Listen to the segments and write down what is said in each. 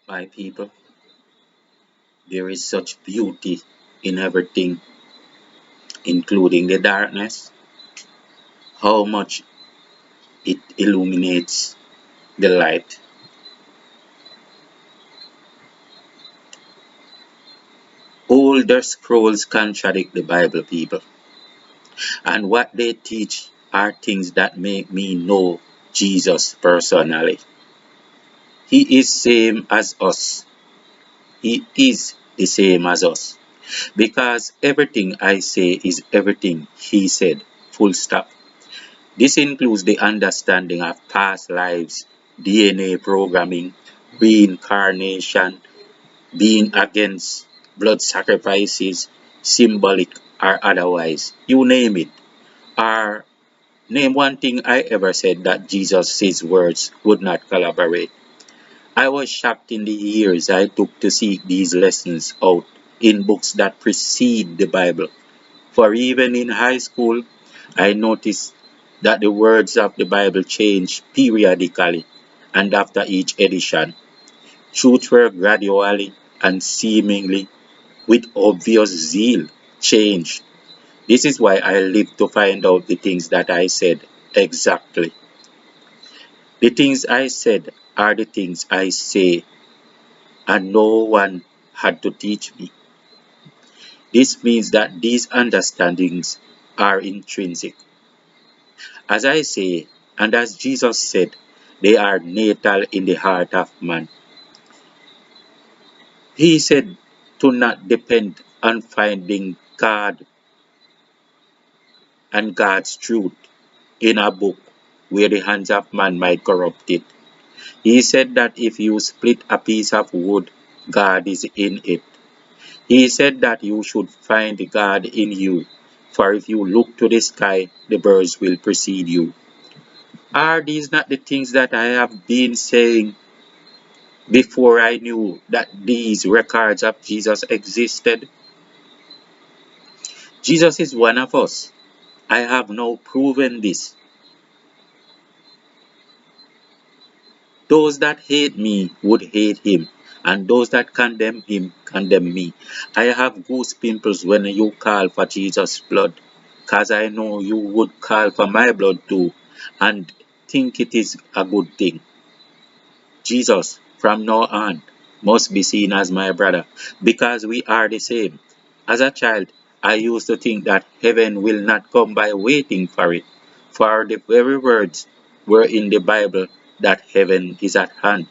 My people, there is such beauty in everything, including the darkness, how much it illuminates the light. Older scrolls contradict the Bible, people, and what they teach are things that make me know Jesus personally. He is same as us. He is the same as us. Because everything I say is everything he said. Full stop. This includes the understanding of past lives, DNA programming, reincarnation, being against blood sacrifices, symbolic or otherwise. You name it. Or name one thing I ever said that Jesus' words would not collaborate. I was shocked in the years I took to seek these lessons out in books that precede the Bible. For even in high school, I noticed that the words of the Bible changed periodically and after each edition. Truths were gradually and seemingly with obvious zeal changed. This is why I live to find out the things that I said exactly. The things I said are the things I say, and no one had to teach me. This means that these understandings are intrinsic. As I say, and as Jesus said, they are natal in the heart of man. He said to not depend on finding God and God's truth in a book where the hands of man might corrupt it. He said that if you split a piece of wood, God is in it. He said that you should find God in you, for if you look to the sky, the birds will precede you. Are these not the things that I have been saying before I knew that these records of Jesus existed? Jesus is one of us. I have now proven this. Those that hate me would hate him, and those that condemn him condemn me. I have goose pimples when you call for Jesus' blood, 'cause I know you would call for my blood too, and think it is a good thing. Jesus, from now on, must be seen as my brother, because we are the same. As a child, I used to think that heaven will not come by waiting for it, for the very words were in the Bible that heaven is at hand.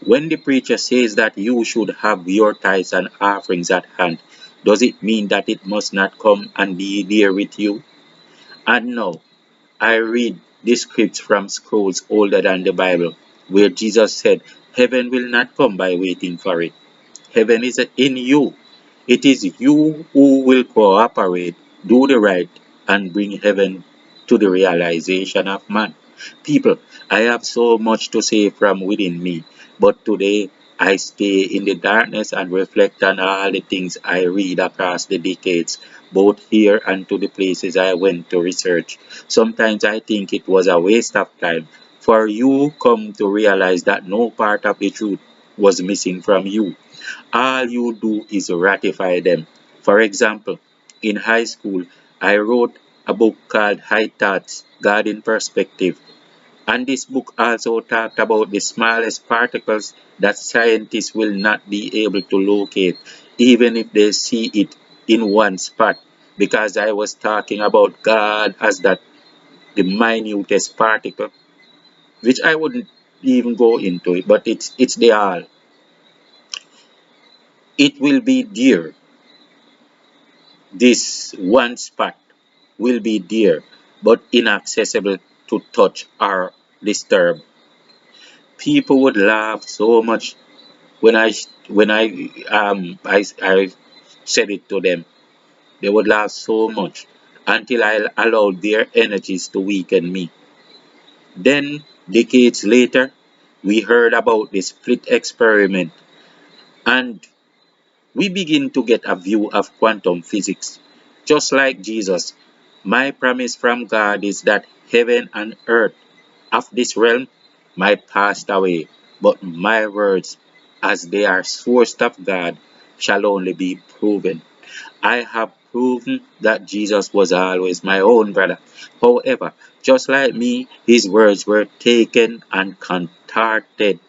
When the preacher says that you should have your tithes and offerings at hand, does it mean that it must not come and be there with you? And now, I read the scripts from scrolls older than the Bible, where Jesus said, heaven will not come by waiting for it. Heaven is in you. It is you who will cooperate, do the right, and bring heaven to the realization of man. People, I have so much to say from within me, but today I stay in the darkness and reflect on all the things I read across the decades, both here and to the places I went to research. Sometimes I think it was a waste of time, for you come to realize that no part of the truth was missing from you. All you do is ratify them. For example, in high school, I wrote a book called High Thoughts, God in Perspective. And this book also talked about the smallest particles that scientists will not be able to locate, even if they see it in one spot, because I was talking about God as that the minutest particle, which I wouldn't even go into it, but it's the all. It will be there. This one spot will be there, but inaccessible to touch or disturb. People would laugh so much when I said it to them. They would laugh so much until I allowed their energies to weaken me. Then, decades later, we heard about the split experiment, and we begin to get a view of quantum physics. Just like Jesus, my promise from God is that heaven and earth of this realm might pass away, but my words as they are sourced of God, shall only be proven. I have proven that Jesus was always my own brother. However, just like me, his words were taken and contorted,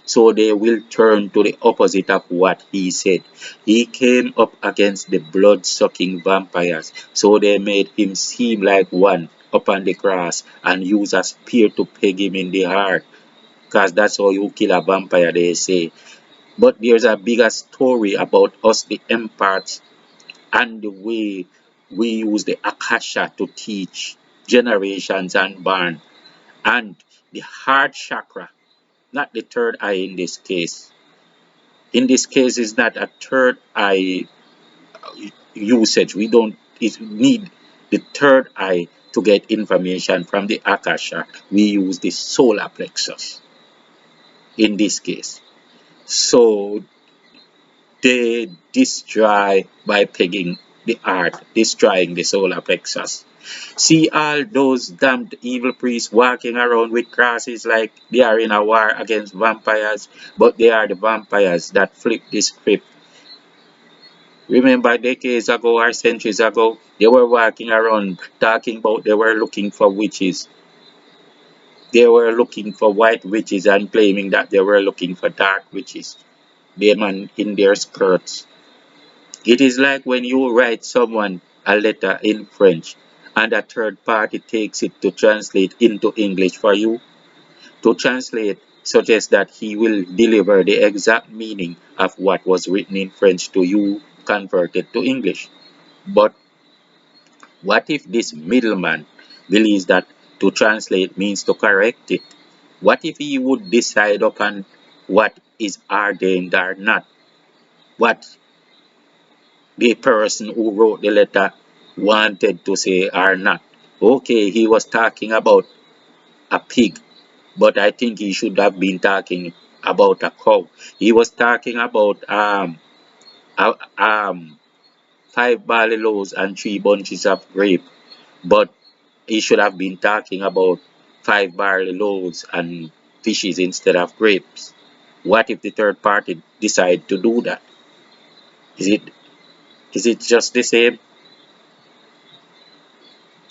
so they will turn to the opposite of what he said. He came up against the blood-sucking vampires, so they made him seem like one upon the cross and used a spear to peg him in the heart, because that's how you kill a vampire, they say. But there's a bigger story about us, the empaths, and the way we use the akasha to teach generations and born, and the heart chakra, not the third eye in this case. In this case, it's not a third eye usage. We don't need the third eye to get information from the akasha. We use the solar plexus in this case. So they destroy by pegging the heart, destroying the solar plexus. See all those damned evil priests walking around with crosses like they are in a war against vampires, but they are the vampires that flip the script. Remember decades ago or centuries ago, they were walking around talking about they were looking for witches. They were looking for white witches and claiming that they were looking for dark witches. Demon in their skirts. It is like when you write someone a letter in French and a third party takes it to translate into English for you. To translate suggests that he will deliver the exact meaning of what was written in French to you converted to English. But what if this middleman believes that to translate means to correct it? What if he would decide upon what is ordained or not? What the person who wrote the letter wanted to say or not? Okay, he was talking about a pig, but I think he should have been talking about a cow. He was talking about uh, um, five barley loaves and three bunches of grape, but he should have been talking about five barley loaves and fishes instead of grapes. What if the third party decide to do that? Is it is it just the same?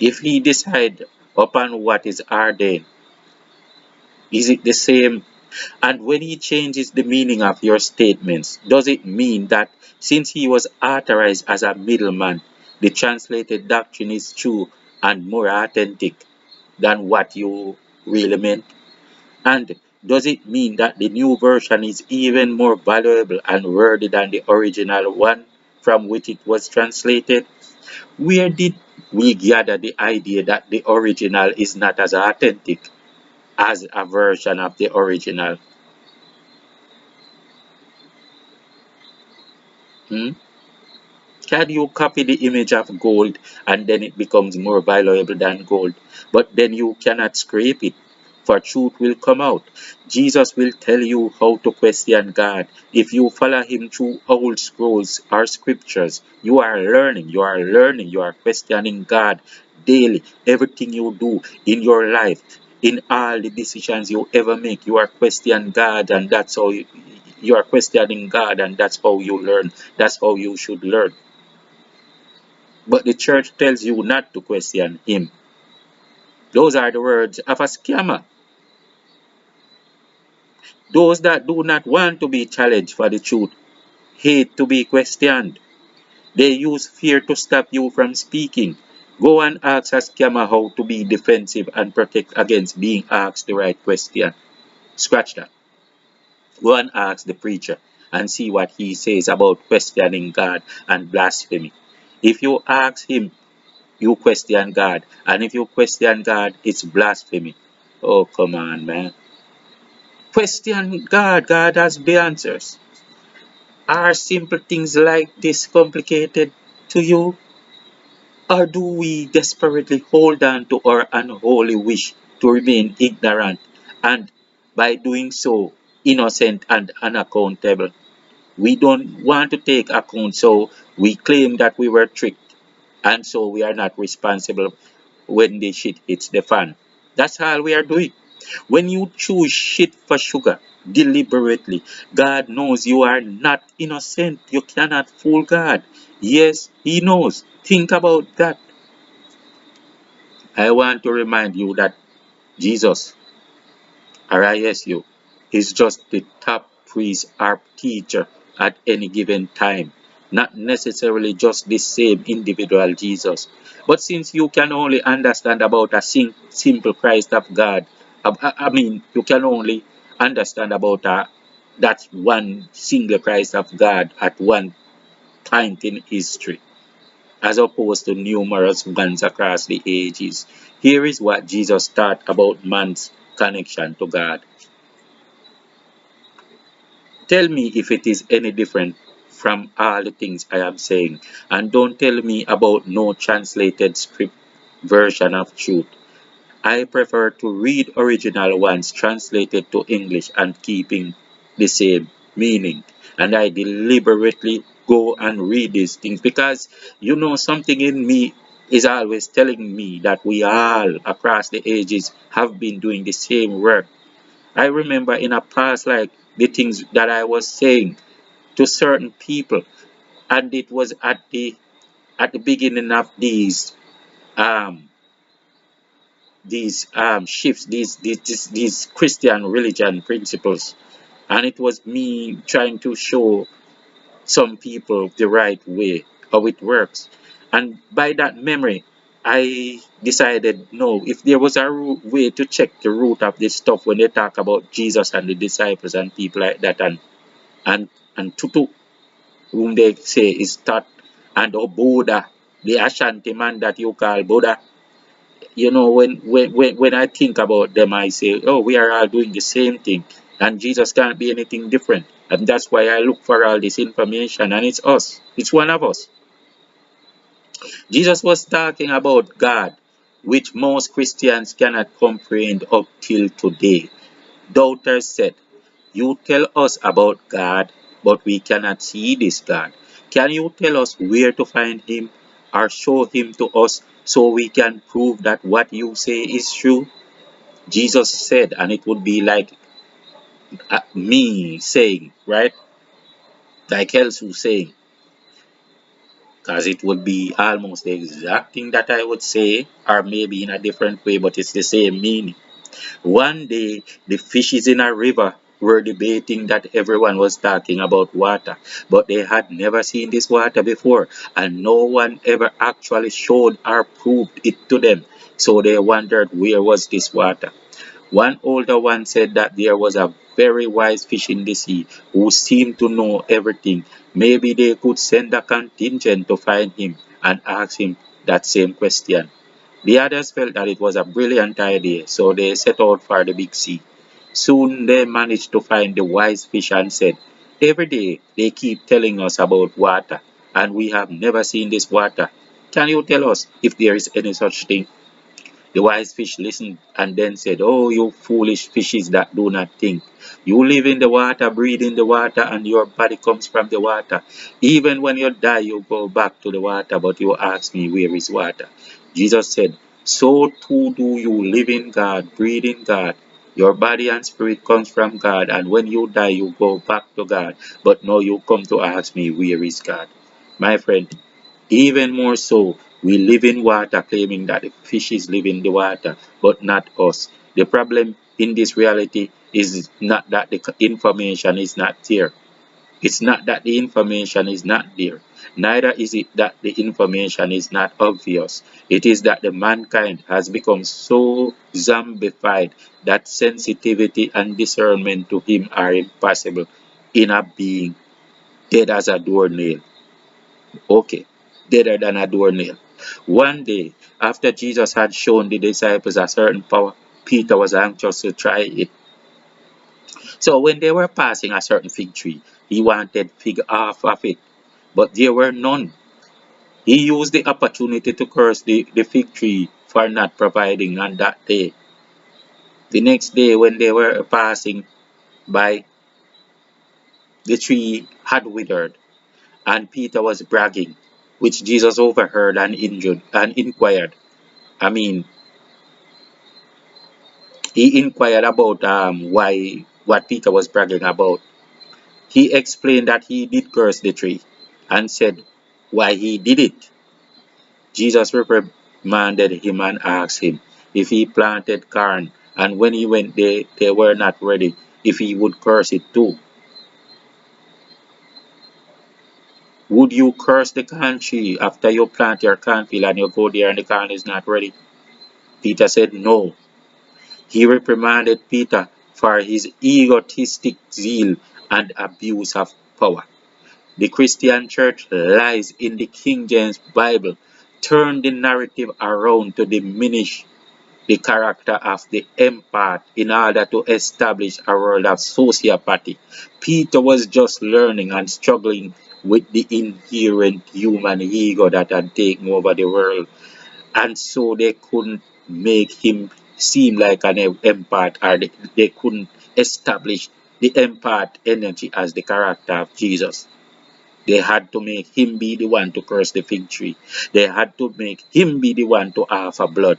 If he decide upon what is ordained, is it the same? And when he changes the meaning of your statements, does it mean that since he was authorized as a middleman, the translated doctrine is true and more authentic than what you really meant? And does it mean that the new version is even more valuable and worthy than the original one from which it was translated? Where did we gather the idea that the original is not as authentic as a version of the original? Hmm? Can you copy the image of gold and then it becomes more valuable than gold? But then you cannot scrape it, for truth will come out. Jesus will tell you how to question God. If you follow him through old scrolls or scriptures, you are questioning God daily. Everything you do in your life, in all the decisions you ever make, you are questioning God, and you are questioning God, and that's how you learn. That's how you should learn. But the church tells you not to question him. Those are the words of a scammer. Those that do not want to be challenged for the truth hate to be questioned. They use fear to stop you from speaking. Go and ask a scammer how to be defensive and protect against being asked the right question. Scratch that. Go and ask the preacher and see what he says about questioning God and blasphemy. If you ask him, you question God. And if you question God, it's blasphemy. Oh, come on, man. Question God. God has the answers. Are simple things like this complicated to you? Or do we desperately hold on to our unholy wish to remain ignorant and, by doing so, innocent and unaccountable? We don't want to take account, so we claim that we were tricked, and so we are not responsible when the shit hits the fan. That's all we are doing. When you choose shit for sugar deliberately, God knows you are not innocent. You cannot fool God. Yes, He knows. Think about that. I want to remind you that Jesus, RISU, is just the top priest or teacher at any given time, not necessarily just the same individual Jesus. But since you can only understand about a simple Christ of God, I mean, you can only understand about that one single Christ of God at one point in history, as opposed to numerous ones across the ages. Here is what Jesus taught about man's connection to God. Tell me if it is any different from all the things I am saying, and don't tell me about no translated script version of truth. I prefer to read original ones translated to English and keeping the same meaning. And I deliberately go and read these things because something in me is always telling me that we all across the ages have been doing the same work. I remember in a past, like the things that I was saying to certain people, and it was at the beginning of um these shifts, these Christian religion principles, and it was me trying to show some people the right way how it works. And by that memory, I decided no, if there was a way to check the root of this stuff when they talk about Jesus and the disciples and people like that, and and Tutu, whom they say is taught, and Buddha, the Ashanti man that you call Buddha. When I think about them, I say, oh, we are all doing the same thing, and Jesus can't be anything different. And that's why I look for all this information, and it's us. It's one of us. Jesus was talking about God, which most Christians cannot comprehend up till today. Doubters said, you tell us about God, but we cannot see this God. Can you tell us where to find Him or show Him to us so we can prove that what you say is true? Jesus said, and it would be like me saying, right? Like Elsu saying, because it would be almost the exact thing that I would say, or maybe in a different way, but it's the same meaning. One day, the fishes in a river were debating that everyone was talking about water, but they had never seen this water before, and no one ever actually showed or proved it to them. So they wondered where was this water. One older one said that there was a very wise fish in the sea who seemed to know everything. Maybe they could send a contingent to find him and ask him that same question. The others felt that it was a brilliant idea, so they set out for the big sea. Soon they managed to find the wise fish and said, every day they keep telling us about water, and we have never seen this water. Can you tell us if there is any such thing? The wise fish listened and then said, oh, you foolish fishes that do not think. You live in the water, breathe in the water, and your body comes from the water. Even when you die, you go back to the water, but you ask me, where is water? Jesus said, so too do you live in God, breathe in God. Your body and spirit comes from God, and when you die, you go back to God. But now you come to ask me, where is God? My friend, even more so, we live in water claiming that the fishes live in the water, but not us. The problem in this reality is not that the information is not there. It's not that the information is not there. Neither is it that the information is not obvious. It is that the mankind has become so zombified that sensitivity and discernment to him are impossible in a being dead as a doornail. Okay, deader than a doornail. One day, after Jesus had shown the disciples a certain power, Peter was anxious to try it. So when they were passing a certain fig tree, he wanted fig off of it, but there were none. He used the opportunity to curse the fig tree for not providing on that day. The next day, when they were passing by, the tree had withered, and Peter was bragging, which Jesus overheard and injured and inquired. I mean, He inquired about why what Peter was bragging about. He explained that he did curse the tree and said why he did it. Jesus reprimanded him and asked him if he planted corn, and when he went they were not ready, if he would curse it too. Would you curse the corn tree after you plant your cornfield and you go there and the corn is not ready? Peter said no. He reprimanded Peter for his egotistic zeal and abuse of power. The Christian church lies in the King James Bible turn the narrative around to diminish the character of the empath in order to establish a world of sociopathy. Peter was just learning and struggling with the inherent human ego that had taken over the world, and so they couldn't make him seem like an empath, or they couldn't establish the empath energy as the character of Jesus. They had to make him be the one to curse the fig tree. They had to make him be the one to offer blood.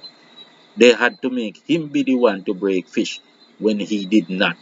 They had to make him be the one to break fish when he did not.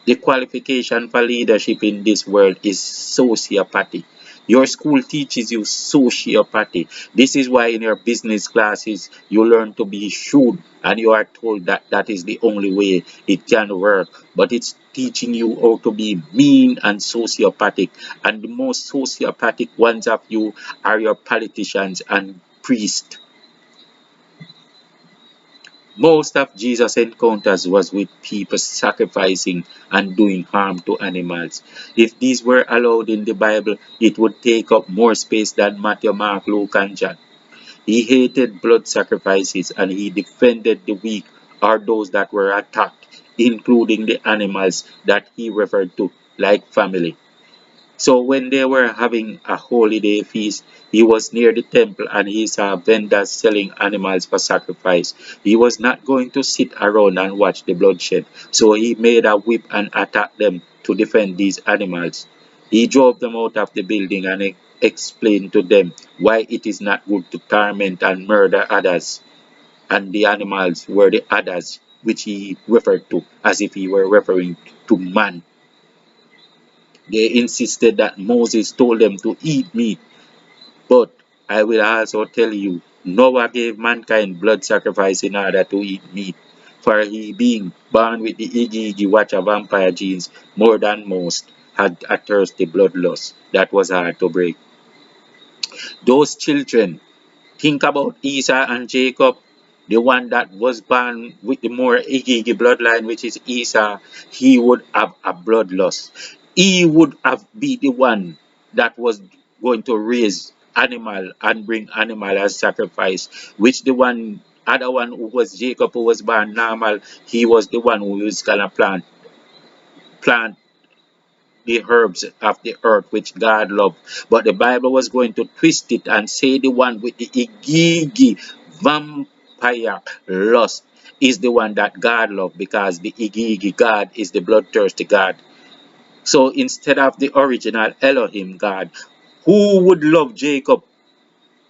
The qualification for leadership in this world is sociopathy. Your school teaches you sociopathy. This is why in your business classes you learn to be shrewd and you are told that that is the only way it can work. But it's teaching you how to be mean and sociopathic. And the most sociopathic ones of you are your politicians and priests. Most of Jesus' encounters was with people sacrificing and doing harm to animals. If these were allowed in the Bible, it would take up more space than Matthew, Mark, Luke, and John. He hated blood sacrifices and he defended the weak or those that were attacked, including the animals that he referred to like family. So when they were having a holiday feast, he was near the temple and he saw vendors selling animals for sacrifice. He was not going to sit around and watch the bloodshed, so he made a whip and attacked them to defend these animals. He drove them out of the building and explained to them why it is not good to torment and murder others. And the animals were the others, which he referred to as if he were referring to man. They insisted that Moses told them to eat meat, but I will also tell you, Noah gave mankind blood sacrifice in order to eat meat, for he being born with the Iggy Iggy Watcher vampire genes more than most, had a thirsty bloodlust that was hard to break. Those children, think about Esau and Jacob, the one that was born with the more Igigi bloodline, which is Esau. He would have a bloodlust. He would have been the one that was going to raise animal and bring animal as sacrifice, which the one other one who was Jacob, who was born normal, he was the one who was gonna plant the herbs of the earth which God loved. But the Bible was going to twist it and say the one with the igigi vampire lust is the one that God loved, because the igigi God is the bloodthirsty God. So instead of the original Elohim God, who would love Jacob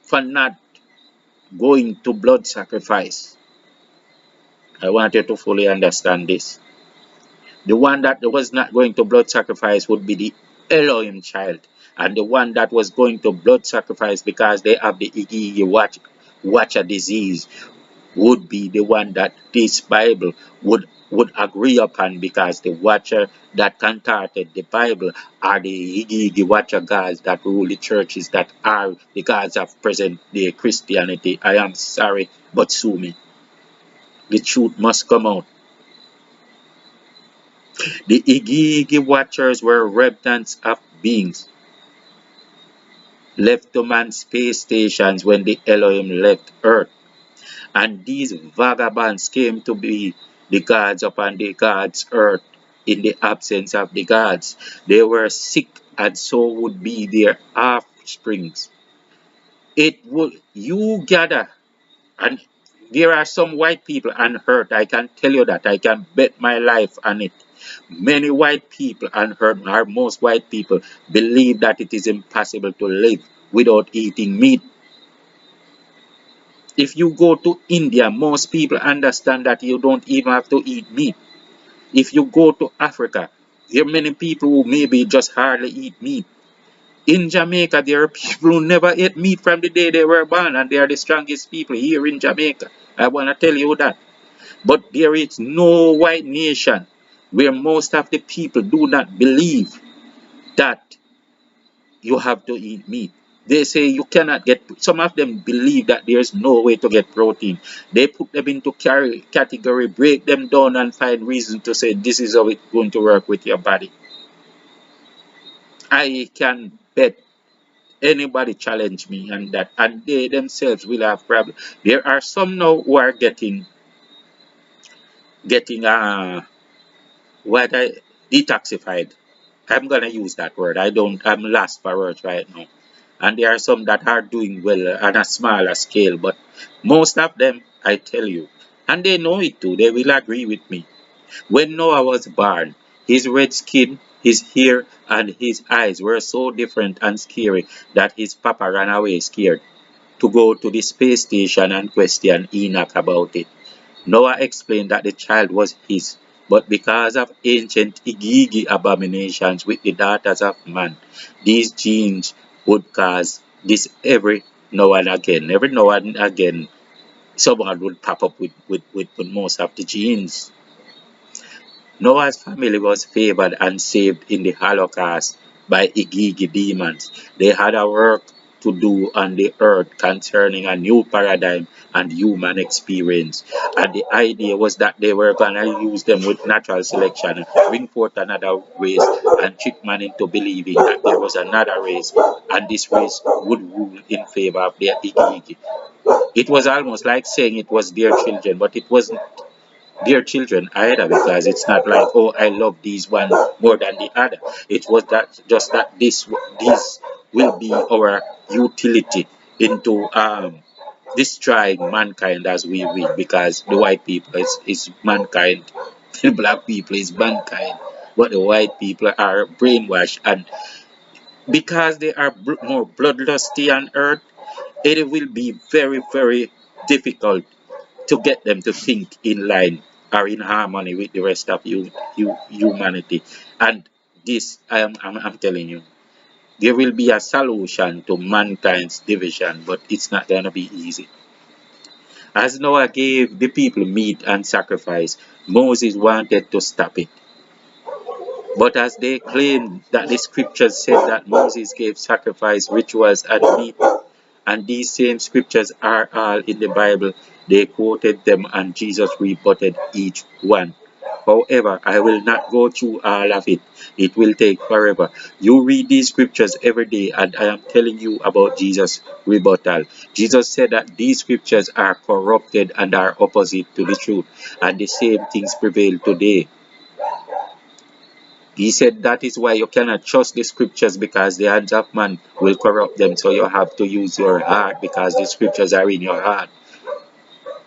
for not going to blood sacrifice? I want you to fully understand this. The one that was not going to blood sacrifice would be the Elohim child. And the one that was going to blood sacrifice because they have the Igigi Watcher disease would be the one that this Bible would agree upon, because the Watcher that contorted the Bible are the Igigi Watcher gods that rule the churches that are the gods of present day Christianity. I am sorry, but sue me. The truth must come out. The Igigi Watchers were remnants of beings left to man's space stations when the Elohim left Earth. And these vagabonds came to be the gods upon the gods' earth in the absence of the gods. They were sick, and so would be their offsprings. It would you gather, and there are some white people on earth, I can tell you that, I can bet my life on it. Many white people on earth, or most white people, believe that it is impossible to live without eating meat. If you go to India, most people understand that you don't even have to eat meat. If you go to Africa, there are many people who maybe just hardly eat meat. In Jamaica, there are people who never ate meat from the day they were born, and they are the strongest people here in Jamaica. I want to tell you that. But there is no white nation where most of the people do not believe that you have to eat meat. They say you cannot get, some of them believe that there's no way to get protein. They put them into category, break them down, and find reason to say this is how it's going to work with your body. I can bet anybody challenge me on that, and they themselves will have problem. There are some now who are getting what I detoxified. I'm gonna use that word. I'm lost for words right now. And there are some that are doing well on a smaller scale, but most of them, I tell you, and they know it too, they will agree with me. When Noah was born, his red skin, his hair, and his eyes were so different and scary that his papa ran away scared to go to the space station and question Enoch about it. Noah explained that the child was his, but because of ancient Igigi abominations with the daughters of man, these genes would cause this every now and again. Every now and again, someone would pop up with most of the genes. Noah's family was favored and saved in the Holocaust by Igigi demons. They had a work to do on the earth concerning a new paradigm and human experience. And the idea was that they were going to use them with natural selection, bring forth another race, and trick man into believing that there was another race, and this race would rule in favor of their Igigi. It was almost like saying it was their children, but it wasn't dear children either, because it's not like, oh, I love these one more than the other. It was that just that this will be our utility into destroying mankind as we will, because the white people is mankind, the black people is mankind, but the white people are brainwashed, and because they are more bloodlusty on earth, it will be very, very difficult to get them to think in line or in harmony with the rest of humanity. And this, I'm telling you, there will be a solution to mankind's division, but it's not going to be easy. As Noah gave the people meat and sacrifice, Moses wanted to stop it. But as they claimed that the scriptures said that Moses gave sacrifice, rituals, and meat, and these same scriptures are all in the Bible, they quoted them and Jesus rebutted each one. However, I will not go through all of it. It will take forever. You read these scriptures every day, and I am telling you about Jesus' rebuttal. Jesus said that these scriptures are corrupted and are opposite to the truth, and the same things prevail today. He said that is why you cannot trust the scriptures, because the hands of man will corrupt them. So you have to use your heart, because the scriptures are in your heart.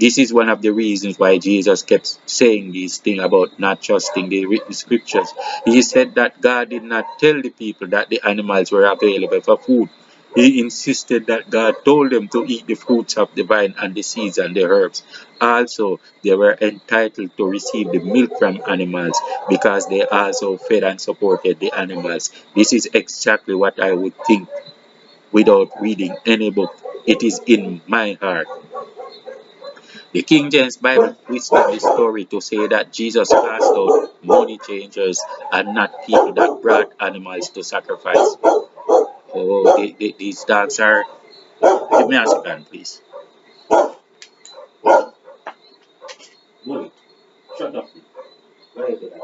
This is one of the reasons why Jesus kept saying these things about not trusting the written scriptures. He said that God did not tell the people that the animals were available for food. He insisted that God told them to eat the fruits of the vine and the seeds and the herbs. Also, they were entitled to receive the milk from animals, because they also fed and supported the animals. This is exactly what I would think without reading any book. It is in my heart. The King James Bible twisted the story to say that Jesus cast out money changers and not people that brought animals to sacrifice. Oh, these dogs are. Give me a second, please. Bully, shut up. Where is it?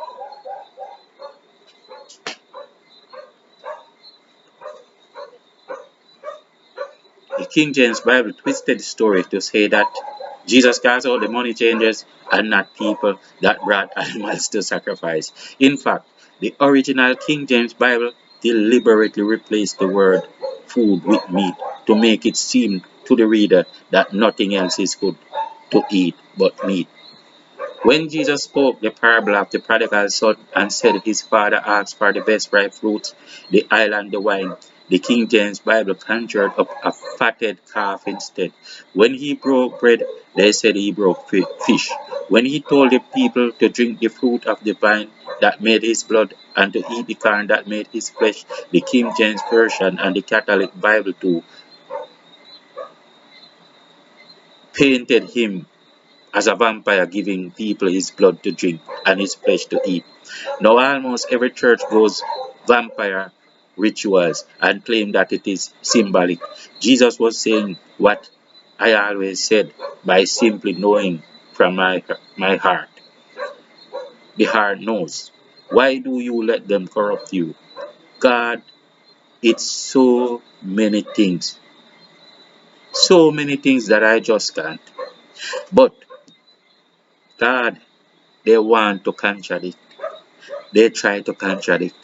The King James Bible twisted the story to say that Jesus cast out the money changers and not people that brought animals to sacrifice. In fact, the original King James Bible deliberately replaced the word food with meat to make it seem to the reader that nothing else is good to eat but meat. When Jesus spoke the parable of the prodigal son and said his father asked for the best ripe fruits, the oil and the wine, The King James Bible conjured up a fatted calf instead. When he broke bread, they said he broke fish. When he told the people to drink the fruit of the vine that made his blood and to eat the corn that made his flesh, the King James Version and the Catholic Bible too painted him as a vampire giving people his blood to drink and his flesh to eat. Now almost every church goes vampire rituals and claim that it is symbolic. Jesus was saying what I always said by simply knowing from my heart. The heart knows. Why do you let them corrupt you? God, it's so many things that I just can't. But God, they want to contradict. They try to contradict.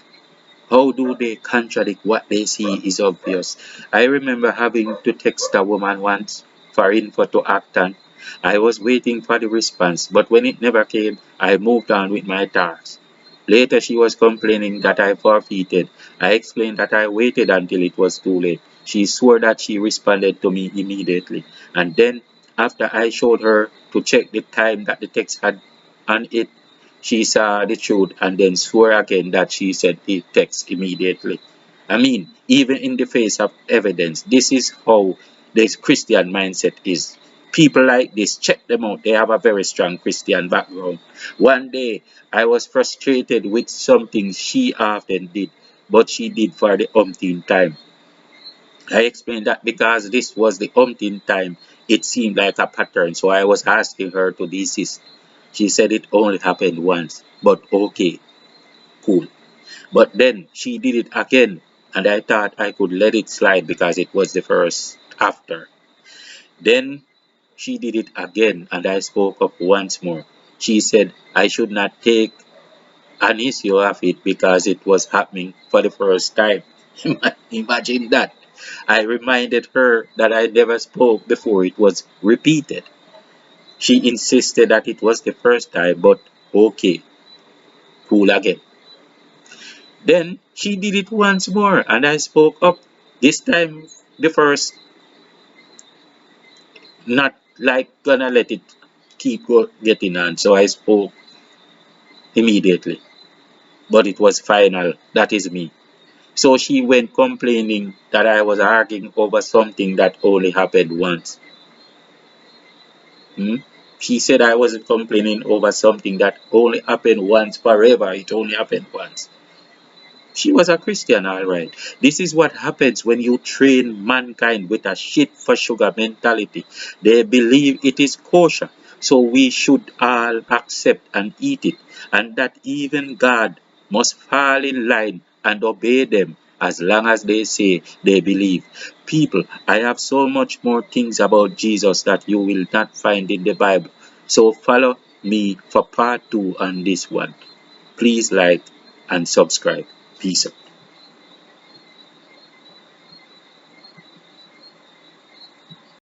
How do they contradict what they see is obvious? I remember having to text a woman once for info to act on. I was waiting for the response, but when it never came, I moved on with my tasks. Later, she was complaining that I forfeited. I explained that I waited until it was too late. She swore that she responded to me immediately. And then, after I showed her to check the time that the text had on it, she saw the truth and then swore again that she said the text immediately. I mean, even in the face of evidence, this is how the Christian mindset is. People like this, check them out. They have a very strong Christian background. One day, I was frustrated with something she often did, but she did for the umpteenth time. I explained that because this was the umpteenth time, it seemed like a pattern, so I was asking her to desist. She said it only happened once, but okay, cool. But then she did it again, and I thought I could let it slide because it was the first after. Then she did it again, and I spoke up once more. She said I should not take an issue of it because it was happening for the first time. Imagine that. I reminded her that I never spoke before it was repeated. She insisted that it was the first time, but okay, cool again. Then she did it once more, and I spoke up. This time, the first, not like gonna let it keep getting on, so I spoke immediately. But it was final. That is me. So she went complaining that I was arguing over something that only happened once. Hmm? She said I wasn't complaining over something that only happened once forever. It only happened once. She was a Christian, all right. This is what happens when you train mankind with a shit for sugar mentality. They believe it is kosher, so we should all accept and eat it, and that even God must fall in line and obey them as long as they say they believe. People, I have so much more things about Jesus that you will not find in the Bible. So follow me for part 2 on this one. Please like and subscribe. Peace out.